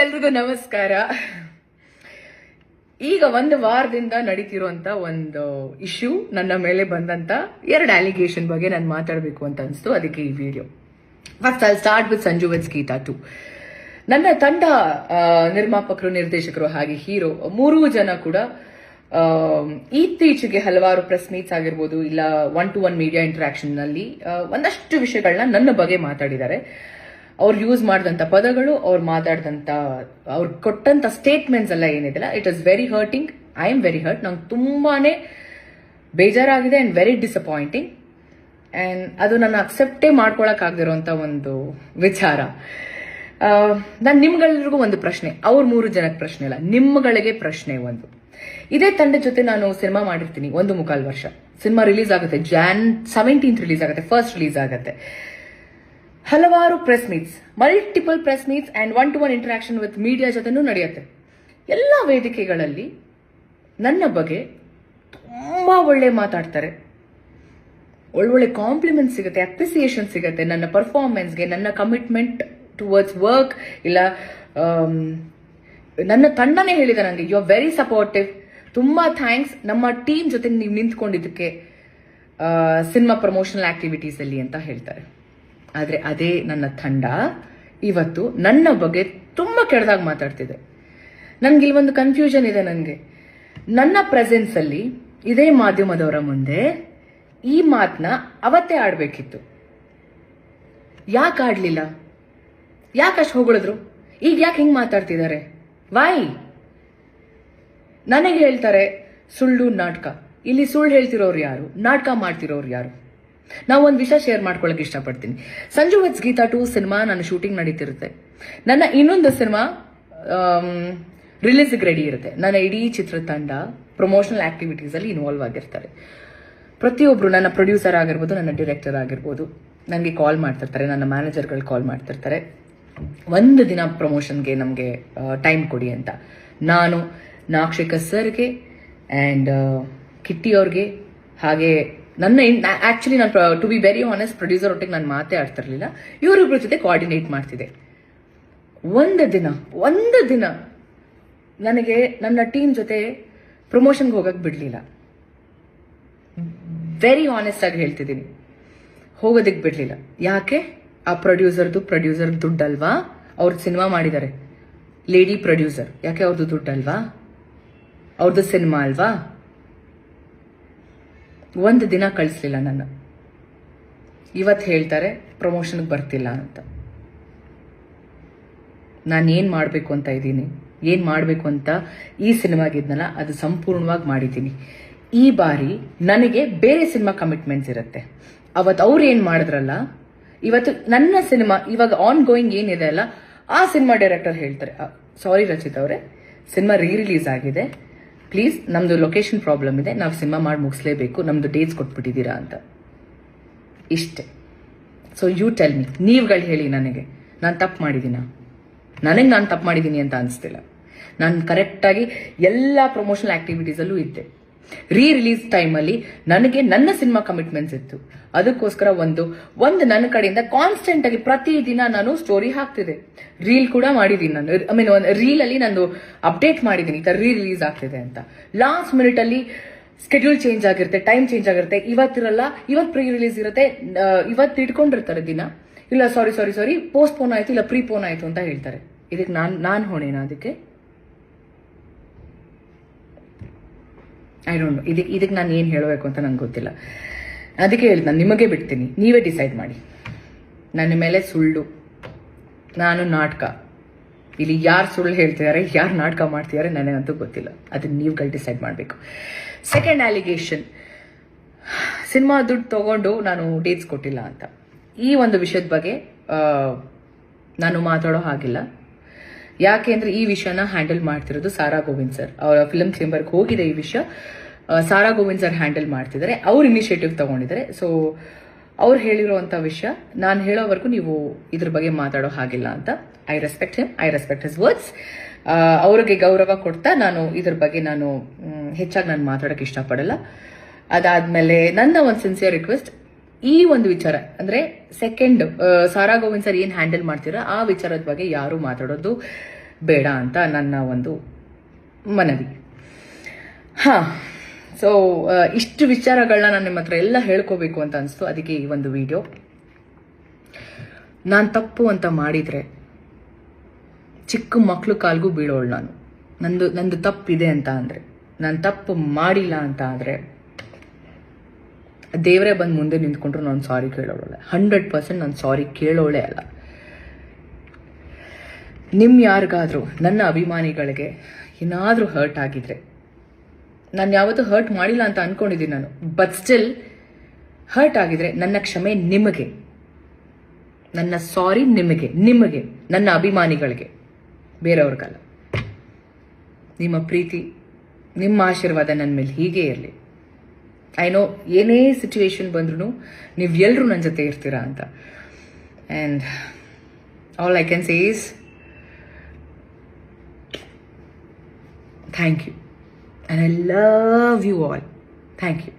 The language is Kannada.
ಎಲ್ರಿಗೂ ನಮಸ್ಕಾರ. ಈಗ ಒಂದು ವಾರದಿಂದ ನಡೀತಿರುವಂತ ಒಂದು ಇಶ್ಯೂ, ನನ್ನ ಮೇಲೆ ಬಂದಂತ 2 ಅಲಿಗೇಷನ್ ಬಗ್ಗೆ ನಾನು ಮಾತಾಡಬೇಕು ಅಂತ ಅನಿಸ್ತು. ಅದಕ್ಕೆ ಈ video. First I start with Sanju weds Geetha 2. ನನ್ನ ತಂಡ, ನಿರ್ಮಾಪಕರು, ನಿರ್ದೇಶಕರು ಹಾಗೆ ಹೀರೋ 3 ಜನ ಕೂಡ ಇತ್ತೀಚೆಗೆ ಹಲವಾರು ಪ್ರೆಸ್ ಮೀಟ್ಸ್ ಆಗಿರ್ಬೋದು, ಇಲ್ಲ 1-to-1 ಮೀಡಿಯಾ ಇಂಟರಾಕ್ಷನ್ ನಲ್ಲಿ ಒಂದಷ್ಟು ವಿಷಯಗಳನ್ನ ನನ್ನ ಬಗ್ಗೆ ಮಾತಾಡಿದ್ದಾರೆ. ಅವ್ರು ಯೂಸ್ ಮಾಡಿದಂತ ಪದಗಳು, ಅವ್ರು ಮಾತಾಡಿದಂತ, ಅವ್ರು ಕೊಟ್ಟಂತ ಸ್ಟೇಟ್ಮೆಂಟ್ಸ್ ಎಲ್ಲ ಏನಿದೆ, it is very hurting. I am very hurt. ನಂಗೆ ತುಂಬಾನೇ ಬೇಜಾರಾಗಿದೆ ಅಂಡ್ ವೆರಿ ಡಿಸಪಾಯಿಂಟಿಂಗ್. ಅಂಡ್ ಅದು ನನ್ನ ಅಕ್ಸೆಪ್ಟೇ ಮಾಡ್ಕೊಳಕ್ ಆಗದಿರುವಂತ ಒಂದು ವಿಚಾರ. ನಾನು ನಿಮ್ಗೆಲ್ರಿಗೂ ಒಂದು ಪ್ರಶ್ನೆ, ಅವ್ರ 3 ಜನಕ್ಕೆ ಪ್ರಶ್ನೆ ಇಲ್ಲ, ನಿಮ್ಗಳಿಗೆ ಪ್ರಶ್ನೆ ಒಂದು. ಇದೇ ತಂಡದ ಜೊತೆ ನಾನು ಸಿನಿಮಾ ಮಾಡಿರ್ತೀನಿ 1.25 ವರ್ಷ. ಸಿನಿಮಾ ರಿಲೀಸ್ ಆಗುತ್ತೆ Jan 17th ರಿಲೀಸ್ ಆಗುತ್ತೆ, ಫಸ್ಟ್ ರಿಲೀಸ್ ಆಗುತ್ತೆ. ಹಲವಾರು press meets, multiple press meets and 1-to-1 interaction with media ಜೊತೆನೂ ನಡೆಯುತ್ತೆ. ಎಲ್ಲ ವೇದಿಕೆಗಳಲ್ಲಿ ನನ್ನ ಬಗ್ಗೆ ತುಂಬಾ ಒಳ್ಳೆ ಮಾತಾಡ್ತಾರೆ, ಒಳ್ಳೊಳ್ಳೆ ಕಾಂಪ್ಲಿಮೆಂಟ್ ಸಿಗುತ್ತೆ, ಅಪ್ರಿಸಿಯೇಷನ್ ಸಿಗುತ್ತೆ ನನ್ನ ಪರ್ಫಾರ್ಮೆನ್ಸ್ಗೆ, ನನ್ನ ಕಮಿಟ್ಮೆಂಟ್ ಟುವರ್ಡ್ಸ್ ವರ್ಕ್. ಇಲ್ಲ ನನ್ನ ತಂಡನೇ ಹೇಳಿದೆ ನನಗೆ, ಯು ಆರ್ ವೆರಿ ಸಪೋರ್ಟಿವ್, ತುಂಬಾ ಥ್ಯಾಂಕ್ಸ್ ನಮ್ಮ ಟೀಮ್ ಜೊತೆ ನೀವು ನಿಂತ್ಕೊಂಡಿದ್ದಕ್ಕೆ ಸಿನಿಮಾ ಪ್ರಮೋಷನಲ್ ಆಕ್ಟಿವಿಟೀಸ್ ಅಲ್ಲಿ ಅಂತ ಹೇಳ್ತಾರೆ. ಆದ್ರೆ ಅದೇ ನನ್ನ ತಂಡ ಇವತ್ತು ನನ್ನ ಬಗ್ಗೆ ತುಂಬಾ ಕೆಟ್ಟದಾಗಿ ಮಾತಾಡ್ತಿದೆ. ನನ್ಗೆ ಇಲ್ಲಿ ಒಂದು ಕನ್ಫ್ಯೂಷನ್ ಇದೆ. ನನಗೆ ನನ್ನ ಪ್ರೆಸೆನ್ಸ್ ಅಲ್ಲಿ ಇದೇ ಮಾಧ್ಯಮದವರ ಮುಂದೆ ಈ ಮಾತನ್ನ ಅವತ್ತೇ ಆಡ್ಬೇಕಿತ್ತು. ಯಾಕೆ ಆಡ್ಲಿಲ್ಲ? ಯಾಕಷ್ಟು ಹೊಗಳಿದ್ರು? ಈಗ ಯಾಕೆ ಹಿಂಗ್ ಮಾತಾಡ್ತಿದ್ದಾರೆ? ವೈ? ನನಗೆ ಹೇಳ್ತಾರೆ ಸುಳ್ಳು ನಾಟಕ. ಇಲ್ಲಿ ಸುಳ್ಳು ಹೇಳ್ತಿರೋರು ಯಾರು? ನಾಟಕ ಮಾಡ್ತಿರೋರು ಯಾರು? ನಾವು ಒಂದು ವಿಷಯ ಶೇರ್ ಮಾಡ್ಕೊಳಕ್ ಇಷ್ಟಪಡ್ತೀನಿ. ಸಂಜು ವೆಡ್ಸ್ ಗೀತಾ 2 ಸಿನಿಮಾ ನನ್ನ ಶೂಟಿಂಗ್ ನಡೀತಿರುತ್ತೆ. ನನ್ನ ಇನ್ನೊಂದು ಸಿನಿಮಾ ರಿಲೀಸ್ಗೆ ರೆಡಿ ಇರುತ್ತೆ. ನನ್ನ ಇಡೀ ಚಿತ್ರತಂಡ ಪ್ರಮೋಷನಲ್ ಆಕ್ಟಿವಿಟೀಸ್ ಅಲ್ಲಿ ಇನ್ವಾಲ್ವ್ ಆಗಿರ್ತಾರೆ. ಪ್ರತಿಯೊಬ್ರು, ನನ್ನ ಪ್ರೊಡ್ಯೂಸರ್ ಆಗಿರ್ಬೋದು, ನನ್ನ ಡೈರೆಕ್ಟರ್ ಆಗಿರ್ಬೋದು, ನನಗೆ ಕಾಲ್ ಮಾಡ್ತಿರ್ತಾರೆ, ನನ್ನ ಮ್ಯಾನೇಜರ್ಗಳು ಕಾಲ್ ಮಾಡ್ತಿರ್ತಾರೆ, ಒಂದು ದಿನ ಪ್ರಮೋಷನ್ಗೆ ನಮಗೆ ಟೈಮ್ ಕೊಡಿ ಅಂತ. ನಾನು ನಾಕ್ಷಿಕ ಸರ್ಗೆ ಅಂಡ್ ಕಿಟ್ಟಿ ಅವ್ರಿಗೆ, ಹಾಗೆ ನನ್ನ ಆಕ್ಚುಲಿ ನಾನು to be very honest producer ಒಟ್ಟಿಗೆ ನಾನು ಮಾತೇ ಆಡ್ತಿರ್ಲಿಲ್ಲ, ಇವರಿಬ್ಬರ ಜೊತೆ ಕೋಆರ್ಡಿನೇಟ್ ಮಾಡ್ತಿದ್ದೆ. ಒಂದು ದಿನ ನನಗೆ ನನ್ನ ಟೀಮ್ ಜೊತೆ ಪ್ರಮೋಷನ್ಗೆ ಹೋಗಕ್ ಬಿಡ್ಲಿಲ್ಲ. ವೆರಿ ಆನೆಸ್ಟ್ ಆಗಿ ಹೇಳ್ತಿದ್ದೀನಿ, ಹೋಗೋದಕ್ಕೆ ಬಿಡ್ಲಿಲ್ಲ. ಯಾಕೆ? ಆ ಪ್ರೊಡ್ಯೂಸರ್ ದುಡ್ಡಲ್ವಾ? ಅವ್ರದ್ದು ಸಿನಿಮಾ ಮಾಡಿದ್ದಾರೆ, ಲೇಡಿ ಪ್ರೊಡ್ಯೂಸರ್, ಯಾಕೆ ಅವ್ರದ್ದು ದುಡ್ಡಲ್ವಾ? ಅವ್ರದ್ದು ಸಿನಿಮಾ ಅಲ್ವಾ? ಒಂದು ದಿನ ಕಳಿಸ್ಲಿಲ್ಲ ನನ್ನ. ಇವತ್ತು ಹೇಳ್ತಾರೆ ಪ್ರಮೋಷನ್ಗೆ ಬರ್ತಿಲ್ಲ ಅಂತ. ನಾನು ಏನ್ ಮಾಡಬೇಕು ಅಂತ ಇದ್ದೀನಿ, ಏನ್ ಮಾಡಬೇಕು ಅಂತ ಈ ಸಿನಿಮಾಗಿದ್ನಲ್ಲ ಅದು ಸಂಪೂರ್ಣವಾಗಿ ಮಾಡಿದ್ದೀನಿ. ಈ ಬಾರಿ ನನಗೆ ಬೇರೆ ಸಿನಿಮಾ ಕಮಿಟ್ಮೆಂಟ್ಸ್ ಇರುತ್ತೆ. ಅವತ್ತು ಅವ್ರು ಏನ್ ಮಾಡಿದ್ರಲ್ಲ, ಇವತ್ತು ನನ್ನ ಸಿನಿಮಾ ಇವಾಗ ಆನ್ ಗೋಯಿಂಗ್ ಏನಿದೆ ಅಲ್ಲ, ಆ ಸಿನಿಮಾ ಡೈರೆಕ್ಟರ್ ಹೇಳ್ತಾರೆ, ಸಾರಿ ರಚಿತ್ ಅವರೇ, ಸಿನಿಮಾ ರಿಲೀಸ್ ಆಗಿದೆ, ಪ್ಲೀಸ್ ನಮ್ದು ಲೊಕೇಶನ್ ಪ್ರಾಬ್ಲಮ್ ಇದೆ, ನಾವು ಸಿನಿಮಾ ಮಾಡಿ ಮುಗಿಸ್ಲೇಬೇಕು, ನಮ್ದು ಡೇಟ್ಸ್ ಕೊಟ್ಬಿಟ್ಟಿದ್ದೀರಾ ಅಂತ. ಇಷ್ಟೇ. ಸೊ ಯು ಟೆಲ್ ಮಿ, ನೀವುಗಳು ಹೇಳಿ ನನಗೆ, ನಾನು ತಪ್ಪು ಮಾಡಿದ್ದೀನ? ನಾನು ತಪ್ಪು ಮಾಡಿದ್ದೀನಿ ಅಂತ ಅನಿಸ್ತಿಲ್ಲ. ನಾನು ಕರೆಕ್ಟಾಗಿ ಎಲ್ಲ ಪ್ರಮೋಷನಲ್ ಆಕ್ಟಿವಿಟೀಸ್ ಅಲ್ಲೂ ಇದ್ದೆ. ರಿಲೀಸ್ ಟೈಮಲ್ಲಿ ನನಗೆ ನನ್ನ ಸಿನಿಮಾ ಕಮಿಟ್ಮೆಂಟ್ಸ್ ಇತ್ತು. ಅದಕ್ಕೋಸ್ಕರ ಒಂದು ನನ್ನ ಕಡೆಯಿಂದ ಕಾನ್ಸ್ಟೆಂಟ್ ಆಗಿ ಪ್ರತಿದಿನ ನಾನು ಸ್ಟೋರಿ ಹಾಕ್ತಿದ್ದೆ, ರೀಲ್ ಕೂಡ ಮಾಡಿದ್ದೀನಿ. ನಾನು ಐ ಮೀನ್ ರೀಲ್ ಅಲ್ಲಿ ನಾನು ಅಪ್ಡೇಟ್ ಮಾಡಿದ್ದೀನಿ, ಈ ತರ ರಿಲೀಸ್ ಆಗ್ತಿದೆ ಅಂತ. ಲಾಸ್ಟ್ ಮಿನಿಟ್ ಅಲ್ಲಿ ಸ್ಕೆಡ್ಯೂಲ್ ಚೇಂಜ್ ಆಗಿರುತ್ತೆ, ಟೈಮ್ ಚೇಂಜ್ ಆಗಿರುತ್ತೆ, ಇವತ್ತಿರಲ್ಲ, ಇವತ್ತು ಪ್ರೀ ರಿಲೀಸ್ ಇರುತ್ತೆ, ಇವತ್ತು ಇಟ್ಕೊಂಡಿರ್ತಾರೆ ದಿನ, ಇಲ್ಲ ಸಾರಿ ಪೋಸ್ಟ್ಪೋನ್ ಆಯ್ತು, ಇಲ್ಲ ಪ್ರೀಪೋನ್ ಆಯ್ತು ಅಂತ ಹೇಳ್ತಾರೆ. ಇದಕ್ಕೆ ನಾನು ಹೊಣೆನಾ? ಅದಕ್ಕೆ ಐ ಡೋಂಟ್ ನೋ. ಇದಕ್ಕೆ ನಾನು ಏನು ಹೇಳಬೇಕು ಅಂತ ನಂಗೆ ಗೊತ್ತಿಲ್ಲ. ಅದಕ್ಕೆ ಹೇಳಿ, ನಾನು ನಿಮಗೆ ಬಿಡ್ತೀನಿ, ನೀವೇ ಡಿಸೈಡ್ ಮಾಡಿ. ನನ್ನ ಮೇಲೆ ಸುಳ್ಳು, ನಾನು ನಾಟಕ, ಇಲ್ಲಿ ಯಾರು ಸುಳ್ಳು ಹೇಳ್ತಿದ್ದಾರೆ, ಯಾರು ನಾಟಕ ಮಾಡ್ತಿದ್ದಾರೆ ನನಗಂತೂ ಗೊತ್ತಿಲ್ಲ. ಅದನ್ನ ನೀವುಗಳು ಡಿಸೈಡ್ ಮಾಡಬೇಕು. ಸೆಕೆಂಡ್ ಅಲಿಗೇಷನ್, ಸಿನಿಮಾ ದುಡ್ಡು ತಗೊಂಡು ನಾನು ಡೇಟ್ಸ್ ಕೊಟ್ಟಿಲ್ಲ ಅಂತ. ಈ ಒಂದು ವಿಷಯದ ಬಗ್ಗೆ ನಾನು ಮಾತಾಡೋ ಹಾಗಿಲ್ಲ. ಯಾಕೆ ಅಂದ್ರೆ ಈ ವಿಷಯನ ಹ್ಯಾಂಡಲ್ ಮಾಡ್ತಿರೋದು ಸಾರಾ ಗೋವಿಂದ್ ಸರ್. ಅವರ ಫಿಲ್ಮ್ ಚೇಂಬರ್ಗೆ ಹೋಗಿದೆ ಈ ವಿಷಯ, ಸಾರಾ ಗೋವಿಂದ್ ಸರ್ ಹ್ಯಾಂಡಲ್ ಮಾಡ್ತಿದ್ದಾರೆ, ಅವ್ರು ಇನಿಷಿಯೇಟಿವ್ ತಗೊಂಡಿದ್ದಾರೆ. ಸೊ ಅವ್ರು ಹೇಳಿರುವಂತ ವಿಷಯ ನಾನು ಹೇಳೋವರೆಗೂ ನೀವು ಇದ್ರ ಬಗ್ಗೆ ಮಾತಾಡೋ ಹಾಗಿಲ್ಲ ಅಂತ. I respect him, I respect his words. ಅವ್ರಿಗೆ ಗೌರವ ಕೊಡ್ತಾ ನಾನು ಇದ್ರ ಬಗ್ಗೆ ನಾನು ಹೆಚ್ಚಾಗಿ ನಾನು ಮಾತಾಡೋಕೆ ಇಷ್ಟಪಡಲ್ಲ. ಅದಾದ್ಮೇಲೆ ನನ್ನ ಒಂದು ಸಿನ್ಸಿಯರ್ ರಿಕ್ವೆಸ್ಟ್, ಈ ಒಂದು ವಿಚಾರ ಅಂದ್ರೆ ಸೆಕೆಂಡ್ ಸಾರಾ ಗೋವಿಂದ್ ಸರ್ ಏನ್ ಹ್ಯಾಂಡಲ್ ಮಾಡ್ತೀರಾ ಆ ವಿಚಾರದ ಬಗ್ಗೆ ಯಾರು ಮಾತಾಡೋದು ಬೇಡ ಅಂತ ನನ್ನ ಒಂದು ಮನವಿ. ಸೊ ಇಷ್ಟು ವಿಚಾರಗಳನ್ನ ನಾನು ನಿಮ್ಮ ಹತ್ರ ಎಲ್ಲ ಹೇಳ್ಕೋಬೇಕು ಅಂತ ಅನಿಸ್ತು. ಅದಕ್ಕೆ ಈ ಒಂದು ವಿಡಿಯೋ. ನಾನು ತಪ್ಪು ಅಂತ ಮಾಡಿದರೆ ಚಿಕ್ಕ ಮಕ್ಳು ಕಾಲ್ಗೂ ಬೀಳೋಳು ನಾನು. ನಂದು ತಪ್ಪಿದೆ ಅಂತ ಅಂದರೆ, ನಾನು ತಪ್ಪು ಮಾಡಿಲ್ಲ ಅಂತ ಆದರೆ ದೇವರೇ ಬಂದು ಮುಂದೆ ನಿಂತ್ಕೊಂಡ್ರು ನಾನು ಸಾರಿ ಕೇಳೋಳೆ. 100% ನಾನು ಸಾರಿ ಕೇಳೋಳೆ ಅಲ್ಲ. ಯಾರಿಗಾದರೂ, ನನ್ನ ಅಭಿಮಾನಿಗಳಿಗೆ ಏನಾದರೂ ಹರ್ಟ್ ಆಗಿದ್ರೆ, ನಾನು ಯಾವತ್ತೂ ಹರ್ಟ್ ಮಾಡಿಲ್ಲ ಅಂತ ಅನ್ಕೊಂಡಿದ್ದೀನಿ ನಾನು, ಬಟ್ ಸ್ಟಿಲ್ ಹರ್ಟ್ ಆಗಿದ್ರೆ ನನ್ನ ಕ್ಷಮೆ ನಿಮಗೆ, ನನ್ನ ಸಾರಿ ನಿಮಗೆ, ನನ್ನ ಅಭಿಮಾನಿಗಳಿಗೆ, ಬೇರೆಯವ್ರಿಗಲ್ಲ. ನಿಮ್ಮ ಪ್ರೀತಿ, ನಿಮ್ಮ ಆಶೀರ್ವಾದ ನನ್ನ ಮೇಲೆ ಹೀಗೆ ಇರಲಿ. ಐ ನೋ ಏನೇ ಸಿಚುವೇಶನ್ ಬಂದ್ರೂ ನೀವು ಎಲ್ಲರೂ ನನ್ನ ಜೊತೆ ಇರ್ತೀರಾ ಅಂತ. And all I can say is thank you. And I love you all. Thank you.